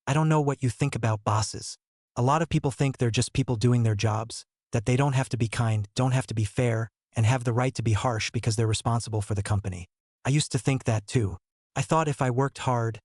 I don't know what you think about bosses. A lot of people think they're just people doing their jobs, that they don't have to be kind, don't have to be fair, and have the right to be harsh because they're responsible for the company. I used to think that too. I thought if I worked hard,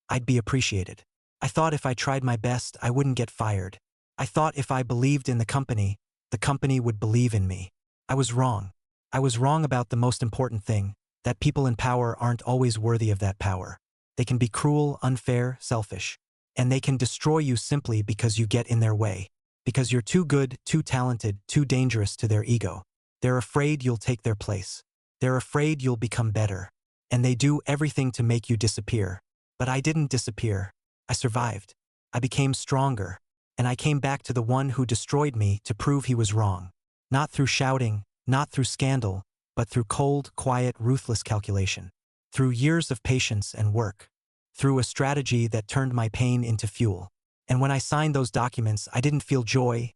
I'd be appreciated. I thought if I tried my best, I wouldn't get fired. I thought if I believed in the company would believe in me. I was wrong. I was wrong about the most important thing, that people in power aren't always worthy of that power. They can be cruel, unfair, selfish. And they can destroy you simply because you get in their way. Because you're too good, too talented, too dangerous to their ego. They're afraid you'll take their place. They're afraid you'll become better. And they do everything to make you disappear. But I didn't disappear. I survived. I became stronger. And I came back to the one who destroyed me to prove he was wrong. Not through shouting, not through scandal, but through cold, quiet, ruthless calculation. Through years of patience and work. Through a strategy that turned my pain into fuel. And when I signed those documents, I didn't feel joy.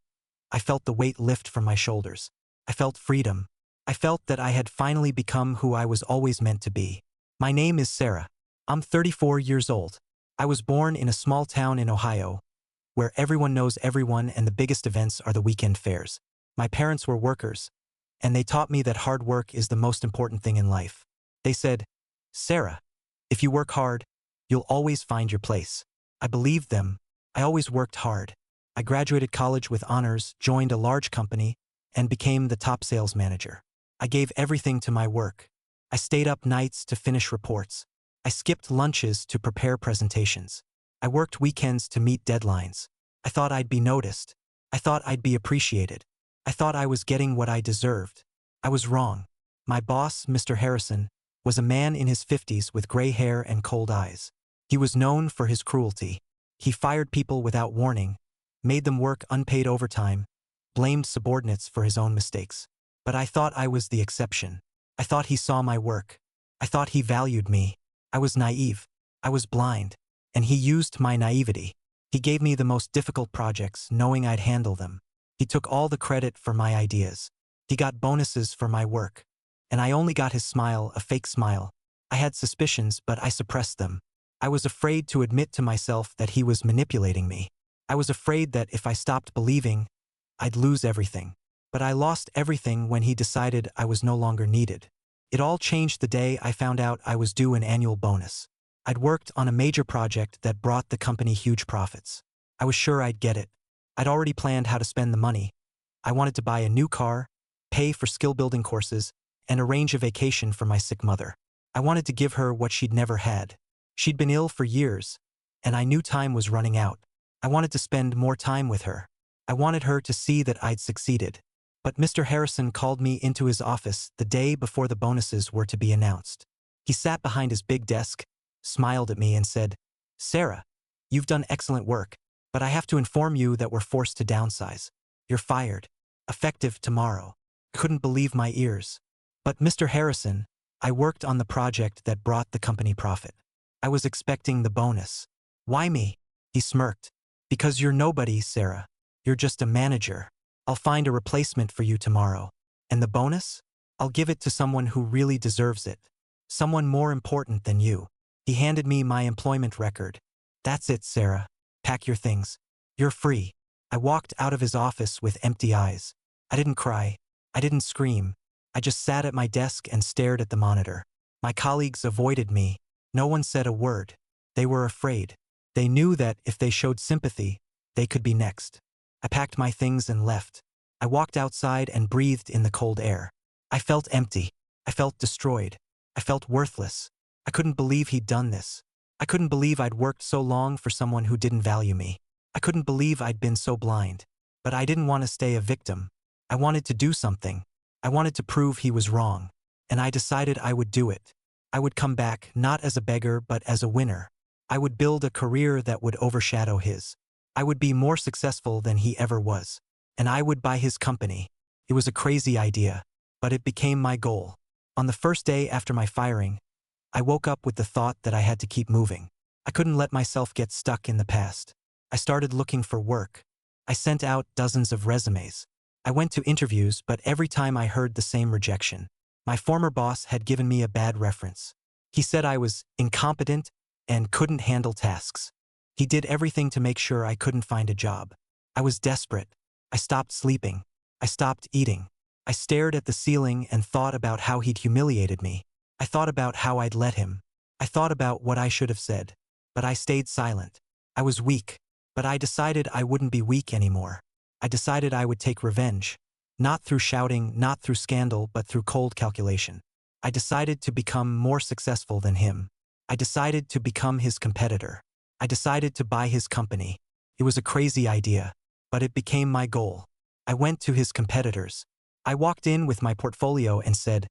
I felt the weight lift from my shoulders. I felt freedom. I felt that I had finally become who I was always meant to be. My name is Sarah. I'm 34 years old. I was born in a small town in Ohio, where everyone knows everyone and the biggest events are the weekend fairs. My parents were workers, and they taught me that hard work is the most important thing in life. They said, "Sarah, if you work hard, you'll always find your place." I believed them. I always worked hard. I graduated college with honors, joined a large company, and became the top sales manager. I gave everything to my work. I stayed up nights to finish reports. I skipped lunches to prepare presentations. I worked weekends to meet deadlines. I thought I'd be noticed. I thought I'd be appreciated. I thought I was getting what I deserved. I was wrong. My boss, Mr. Harrison, was a man in his 50s with gray hair and cold eyes. He was known for his cruelty. He fired people without warning, made them work unpaid overtime, blamed subordinates for his own mistakes. But I thought I was the exception. I thought he saw my work. I thought he valued me. I was naive. I was blind. And he used my naivety. He gave me the most difficult projects, knowing I'd handle them. He took all the credit for my ideas. He got bonuses for my work. And I only got his smile, a fake smile. I had suspicions, but I suppressed them. I was afraid to admit to myself that he was manipulating me. I was afraid that if I stopped believing, I'd lose everything. But I lost everything when he decided I was no longer needed. It all changed the day I found out I was due an annual bonus. I'd worked on a major project that brought the company huge profits. I was sure I'd get it. I'd already planned how to spend the money. I wanted to buy a new car, pay for skill-building courses, and arrange a vacation for my sick mother. I wanted to give her what she'd never had. She'd been ill for years, and I knew time was running out. I wanted to spend more time with her. I wanted her to see that I'd succeeded. But Mr. Harrison called me into his office the day before the bonuses were to be announced. He sat behind his big desk, smiled at me and said, "Sarah, you've done excellent work, but I have to inform you that we're forced to downsize. You're fired. Effective tomorrow." Couldn't believe my ears. But Mr. Harrison, I worked on the project that brought the company profit. I was expecting the bonus. "Why me?" He smirked. "Because you're nobody, Sarah. You're just a manager. I'll find a replacement for you tomorrow. And the bonus? I'll give it to someone who really deserves it. Someone more important than you." He handed me my employment record. "That's it, Sarah. Pack your things. You're free." I walked out of his office with empty eyes. I didn't cry. I didn't scream. I just sat at my desk and stared at the monitor. My colleagues avoided me. No one said a word. They were afraid. They knew that if they showed sympathy, they could be next. I packed my things and left. I walked outside and breathed in the cold air. I felt empty. I felt destroyed. I felt worthless. I couldn't believe he'd done this. I couldn't believe I'd worked so long for someone who didn't value me. I couldn't believe I'd been so blind. But I didn't want to stay a victim. I wanted to do something. I wanted to prove he was wrong. And I decided I would do it. I would come back, not as a beggar, but as a winner. I would build a career that would overshadow his. I would be more successful than he ever was. And I would buy his company. It was a crazy idea, but it became my goal. On the first day after my firing, I woke up with the thought that I had to keep moving. I couldn't let myself get stuck in the past. I started looking for work. I sent out dozens of resumes. I went to interviews, but every time I heard the same rejection. My former boss had given me a bad reference. He said I was incompetent and couldn't handle tasks. He did everything to make sure I couldn't find a job. I was desperate. I stopped sleeping. I stopped eating. I stared at the ceiling and thought about how he'd humiliated me. I thought about how I'd let him. I thought about what I should have said. But I stayed silent. I was weak. But I decided I wouldn't be weak anymore. I decided I would take revenge. Not through shouting, not through scandal, but through cold calculation. I decided to become more successful than him. I decided to become his competitor. I decided to buy his company. It was a crazy idea, but it became my goal. I went to his competitors. I walked in with my portfolio and said,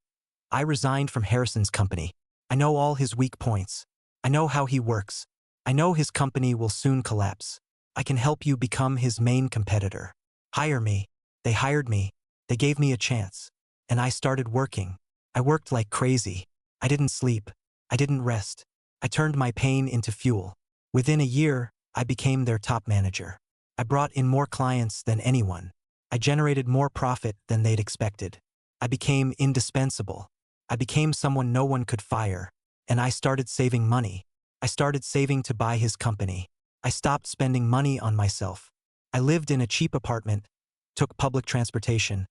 I resigned from Harrison's company. I know all his weak points. I know how he works. I know his company will soon collapse. I can help you become his main competitor. Hire me. They hired me. They gave me a chance. And I started working. I worked like crazy. I didn't sleep. I didn't rest. I turned my pain into fuel. Within a year, I became their top manager. I brought in more clients than anyone. I generated more profit than they'd expected. I became indispensable. I became someone no one could fire. And I started saving money. I started saving to buy his company. I stopped spending money on myself. I lived in a cheap apartment, took public transportation,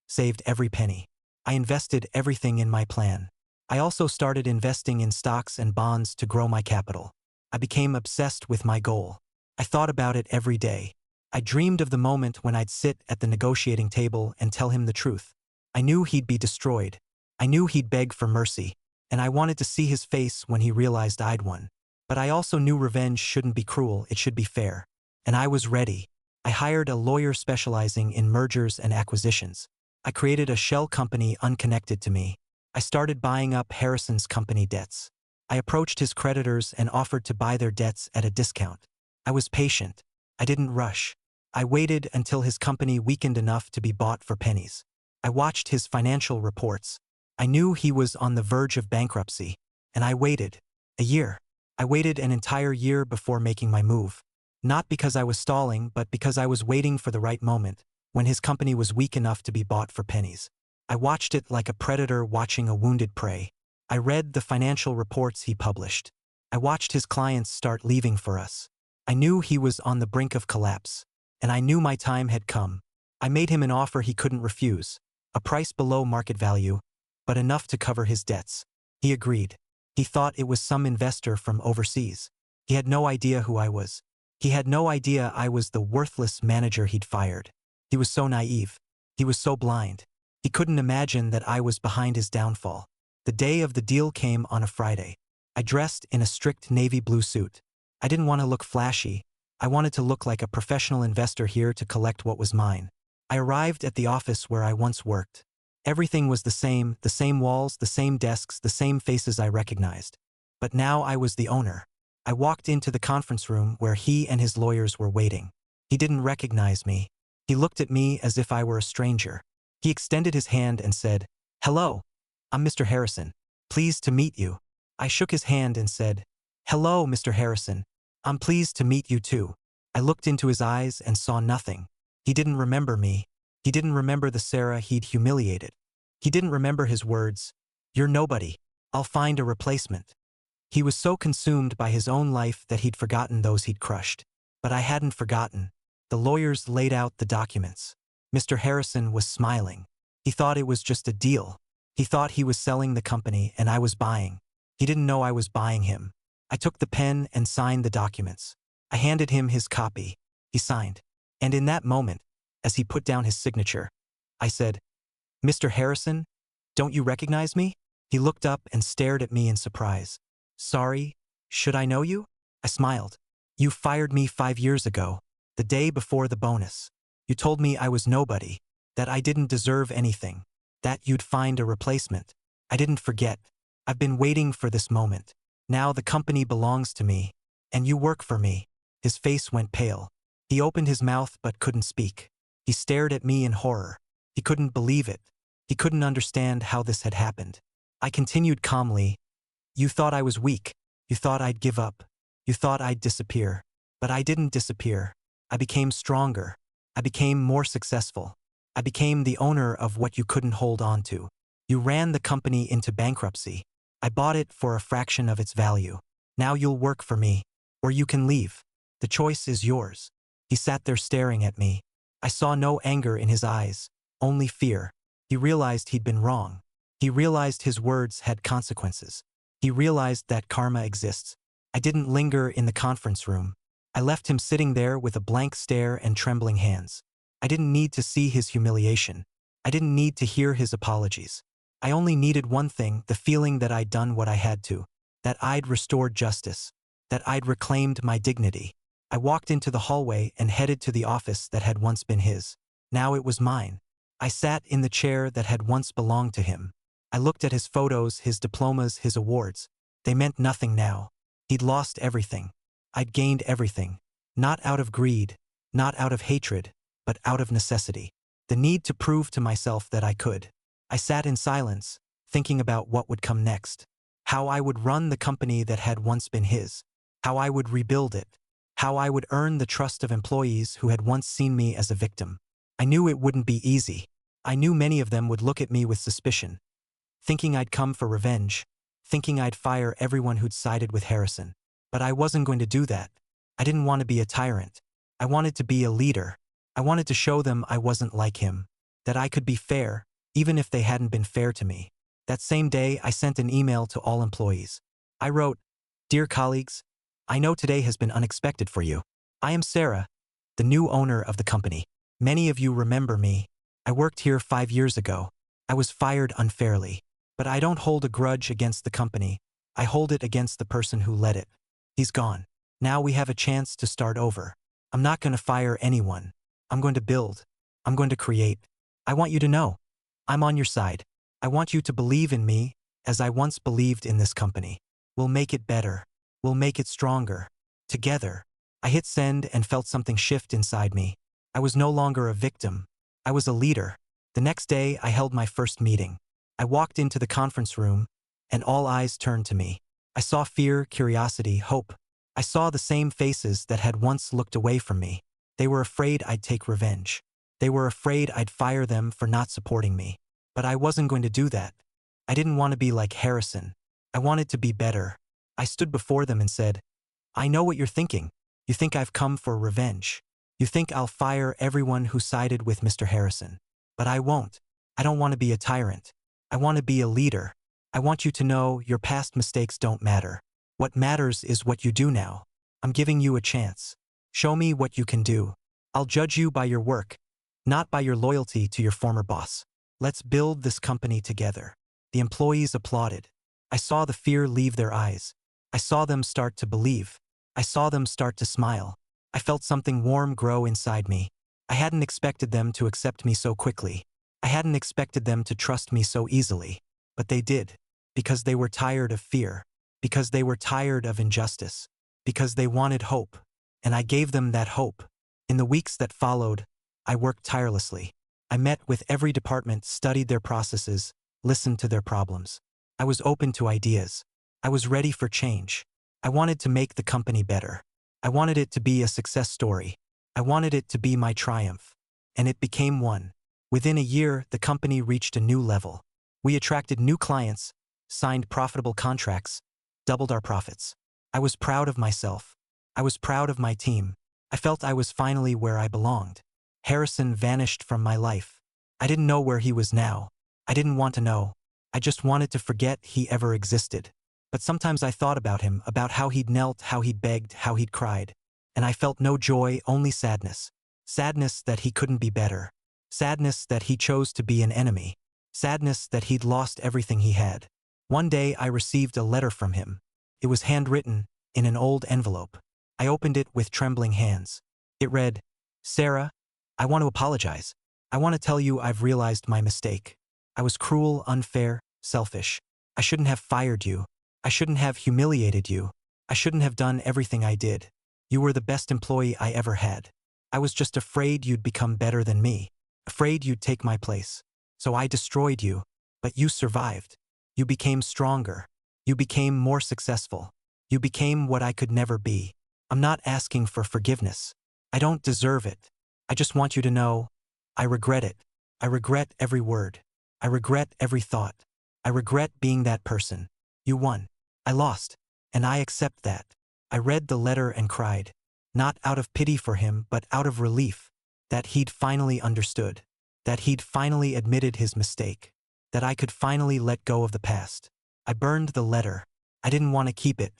saved every penny. I invested everything in my plan. I also started investing in stocks and bonds to grow my capital. I became obsessed with my goal. I thought about it every day. I dreamed of the moment when I'd sit at the negotiating table and tell him the truth. I knew he'd be destroyed. I knew he'd beg for mercy. And I wanted to see his face when he realized I'd won. But I also knew revenge shouldn't be cruel, it should be fair. And I was ready. I hired a lawyer specializing in mergers and acquisitions. I created a shell company unconnected to me. I started buying up Harrison's company debts. I approached his creditors and offered to buy their debts at a discount. I was patient. I didn't rush. I waited until his company weakened enough to be bought for pennies. I watched his financial reports. I knew he was on the verge of bankruptcy. And I waited. A year. I waited an entire year before making my move. Not because I was stalling, but because I was waiting for the right moment, when his company was weak enough to be bought for pennies. I watched it like a predator watching a wounded prey. I read the financial reports he published. I watched his clients start leaving for us. I knew he was on the brink of collapse. And I knew my time had come. I made him an offer he couldn't refuse. A price below market value, but enough to cover his debts. He agreed. He thought it was some investor from overseas. He had no idea who I was. He had no idea I was the worthless manager he'd fired. He was so naive. He was so blind. He couldn't imagine that I was behind his downfall. The day of the deal came on a Friday. I dressed in a strict navy blue suit. I didn't want to look flashy. I wanted to look like a professional investor here to collect what was mine. I arrived at the office where I once worked. Everything was the same walls, the same desks, the same faces I recognized. But now I was the owner. I walked into the conference room where he and his lawyers were waiting. He didn't recognize me. He looked at me as if I were a stranger. He extended his hand and said, "Hello, I'm Mr. Harrison. Pleased to meet you." I shook his hand and said, "Hello, Mr. Harrison. I'm pleased to meet you too." I looked into his eyes and saw nothing. He didn't remember me. He didn't remember the Sarah he'd humiliated. He didn't remember his words, "You're nobody. I'll find a replacement." He was so consumed by his own life that he'd forgotten those he'd crushed. But I hadn't forgotten. The lawyers laid out the documents. Mr. Harrison was smiling. He thought it was just a deal. He thought he was selling the company and I was buying. He didn't know I was buying him. I took the pen and signed the documents. I handed him his copy. He signed. And in that moment, as he put down his signature, I said, "Mr. Harrison, don't you recognize me?" He looked up and stared at me in surprise. "Sorry, should I know you?" I smiled. "You fired me 5 years ago, the day before the bonus. You told me I was nobody, that I didn't deserve anything, that you'd find a replacement. I didn't forget. I've been waiting for this moment. Now the company belongs to me, and you work for me." His face went pale. He opened his mouth but couldn't speak. He stared at me in horror. He couldn't believe it. He couldn't understand how this had happened. I continued calmly, "You thought I was weak. You thought I'd give up. You thought I'd disappear. But I didn't disappear. I became stronger. I became more successful. I became the owner of what you couldn't hold on to. You ran the company into bankruptcy. I bought it for a fraction of its value. Now you'll work for me, or you can leave." The choice is yours." He sat there staring at me. I saw no anger in his eyes, only fear. He realized he'd been wrong. He realized his words had consequences. He realized that karma exists. I didn't linger in the conference room. I left him sitting there with a blank stare and trembling hands. I didn't need to see his humiliation. I didn't need to hear his apologies. I only needed one thing, the feeling that I'd done what I had to, that I'd restored justice, that I'd reclaimed my dignity. I walked into the hallway and headed to the office that had once been his. Now it was mine. I sat in the chair that had once belonged to him. I looked at his photos, his diplomas, his awards. They meant nothing now. He'd lost everything. I'd gained everything. Not out of greed, not out of hatred, but out of necessity. The need to prove to myself that I could. I sat in silence, thinking about what would come next. How I would run the company that had once been his. How I would rebuild it. How I would earn the trust of employees who had once seen me as a victim. I knew it wouldn't be easy. I knew many of them would look at me with suspicion, thinking I'd come for revenge, thinking I'd fire everyone who'd sided with Harrison. But I wasn't going to do that. I didn't want to be a tyrant. I wanted to be a leader. I wanted to show them I wasn't like him, that I could be fair, even if they hadn't been fair to me. That same day, I sent an email to all employees. I wrote, "Dear colleagues, I know today has been unexpected for you. I am Sarah, the new owner of the company. Many of you remember me. I worked here 5 years ago. I was fired unfairly. But I don't hold a grudge against the company. I hold it against the person who led it. He's gone. Now we have a chance to start over. I'm not going to fire anyone. I'm going to build. I'm going to create. I want you to know. I'm on your side. I want you to believe in me, as I once believed in this company. We'll make it better. We'll make it stronger. Together." I hit send and felt something shift inside me. I was no longer a victim. I was a leader. The next day, I held my first meeting. I walked into the conference room, and all eyes turned to me. I saw fear, curiosity, hope. I saw the same faces that had once looked away from me. They were afraid I'd take revenge. They were afraid I'd fire them for not supporting me. But I wasn't going to do that. I didn't want to be like Harrison. I wanted to be better. I stood before them and said, "I know what you're thinking. You think I've come for revenge. You think I'll fire everyone who sided with Mr. Harrison. But I won't. I don't want to be a tyrant. I want to be a leader. I want you to know your past mistakes don't matter. What matters is what you do now. I'm giving you a chance. Show me what you can do. I'll judge you by your work, not by your loyalty to your former boss. Let's build this company together." The employees applauded. I saw the fear leave their eyes. I saw them start to believe. I saw them start to smile. I felt something warm grow inside me. I hadn't expected them to accept me so quickly. I hadn't expected them to trust me so easily. But they did. Because they were tired of fear. Because they were tired of injustice. Because they wanted hope. And I gave them that hope. In the weeks that followed, I worked tirelessly. I met with every department, studied their processes, listened to their problems. I was open to ideas. I was ready for change. I wanted to make the company better. I wanted it to be a success story. I wanted it to be my triumph. And it became one. Within a year, the company reached a new level. We attracted new clients, signed profitable contracts, doubled our profits. I was proud of myself. I was proud of my team. I felt I was finally where I belonged. Harrison vanished from my life. I didn't know where he was now. I didn't want to know. I just wanted to forget he ever existed. But sometimes I thought about him, about how he'd knelt, how he'd begged, how he'd cried. And I felt no joy, only sadness. Sadness that he couldn't be better. Sadness that he chose to be an enemy. Sadness that he'd lost everything he had. One day I received a letter from him. It was handwritten, in an old envelope. I opened it with trembling hands. It read, "Sarah, I want to apologize. I want to tell you I've realized my mistake. I was cruel, unfair, selfish. I shouldn't have fired you. I shouldn't have humiliated you. I shouldn't have done everything I did. You were the best employee I ever had. I was just afraid you'd become better than me. Afraid you'd take my place. So I destroyed you. But you survived. You became stronger. You became more successful. You became what I could never be. I'm not asking for forgiveness. I don't deserve it. I just want you to know, I regret it. I regret every word. I regret every thought. I regret being that person. You won. I lost. And I accept that." I read the letter and cried. Not out of pity for him, but out of relief that he'd finally understood, that he'd finally admitted his mistake, that I could finally let go of the past. I burned the letter. I didn't want to keep it.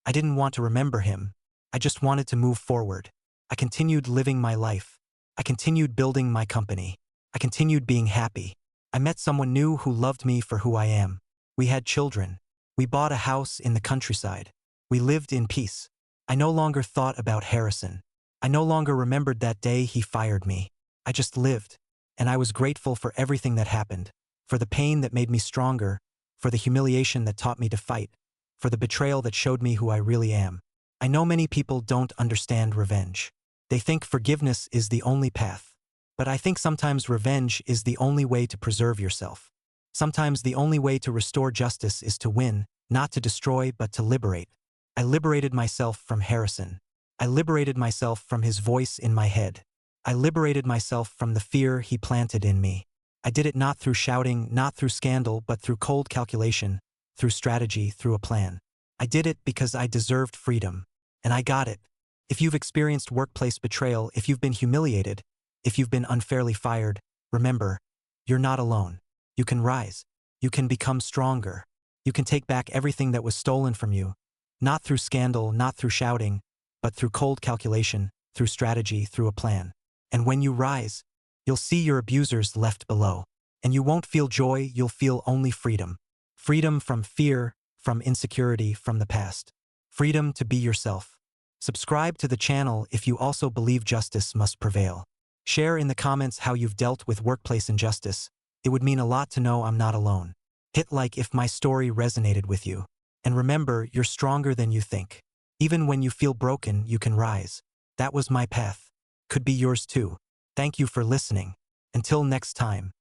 I didn't want to remember him. I just wanted to move forward. I continued living my life. I continued building my company. I continued being happy. I met someone new who loved me for who I am. We had children. We bought a house in the countryside. We lived in peace. I no longer thought about Harrison. I no longer remembered that day he fired me. I just lived. And I was grateful for everything that happened, for the pain that made me stronger, for the humiliation that taught me to fight, for the betrayal that showed me who I really am. I know many people don't understand revenge. They think forgiveness is the only path. But I think sometimes revenge is the only way to preserve yourself. Sometimes the only way to restore justice is to win, not to destroy but to liberate. I liberated myself from Harrison. I liberated myself from his voice in my head. I liberated myself from the fear he planted in me. I did it not through shouting, not through scandal, but through cold calculation, through strategy, through a plan. I did it because I deserved freedom. And I got it. If you've experienced workplace betrayal, if you've been humiliated, if you've been unfairly fired, remember, you're not alone. You can rise. You can become stronger. You can take back everything that was stolen from you, not through scandal, not through shouting, but through cold calculation, through strategy, through a plan. And when you rise, you'll see your abusers left below. And you won't feel joy, you'll feel only freedom. Freedom from fear, from insecurity, from the past. Freedom to be yourself. Subscribe to the channel if you also believe justice must prevail. Share in the comments how you've dealt with workplace injustice. It would mean a lot to know I'm not alone. Hit like if my story resonated with you. And remember, you're stronger than you think. Even when you feel broken, you can rise. That was my path. Could be yours too. Thank you for listening. Until next time.